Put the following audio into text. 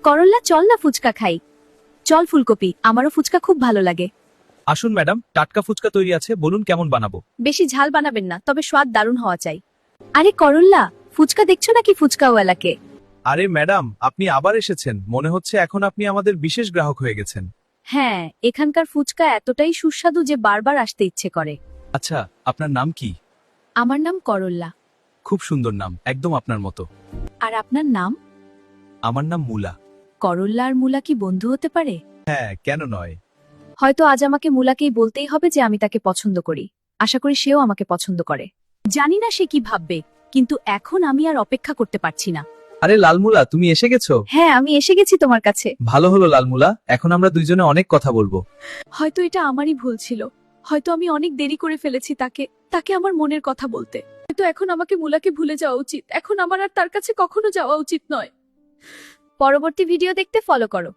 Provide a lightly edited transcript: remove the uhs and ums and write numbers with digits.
করল্লা, চল না ফুচকা খাই। চল ফুলকপি, আমারও ফুচকা খুব ভালো লাগে। আসুন ম্যাডাম, টাটকা ফুচকা তৈরি আছে, বলুন কেমন বানাবো। বেশি ঝাল বানাবেন না, তবে স্বাদ দারুণ হওয়া চাই। আরে করল্লা, ফুচকা দেখছো নাকি ফুচকাওয়ালাকে? আরে ম্যাডাম, আপনি আবার এসেছেন, মনে হচ্ছে এখন আপনি আমাদের বিশেষ গ্রাহক হয়ে গেছেন। হ্যাঁ, এখানকার ফুচকা এতটাই সুস্বাদু যে বারবার আসতে ইচ্ছে করে। আচ্ছা, আপনার নাম কি? আমার নাম করল্লা। খুব সুন্দর নাম, একদম আপনার মতো। আর আপনার নাম? আমার নাম মুলা। করল্লা আর মুলা কি বন্ধু হতে পারে? হ্যাঁ, কেন নয়। হয়তো আজ আমাকে মুলাকেই বলতেই হবে যে আমি তাকে পছন্দ করি। আশা করি সেও আমাকে পছন্দ করে। জানি না সে কি ভাববে, কিন্তু এখন আমি আর অপেক্ষা করতে পারছি না। আরে লালমুলা, তুমি এসে গেছো। হ্যাঁ, আমি এসে গেছি তোমার কাছে। ভালো হলো লালমুলা, এখন আমরা দুইজনে অনেক কথা বলবো। হয়তো এটা আমারই ভুল ছিল। হয়তো আমি অনেক দেরি করে ফেলেছি তাকে আমার মনের কথা বলতে। হয়তো এখন আমাকে মুলাকে ভুলে যাওয়া উচিত। এখন আমার আর তার কাছে কখনো যাওয়া উচিত নয়। পরবর্তী ভিডিও দেখতে ফলো করো।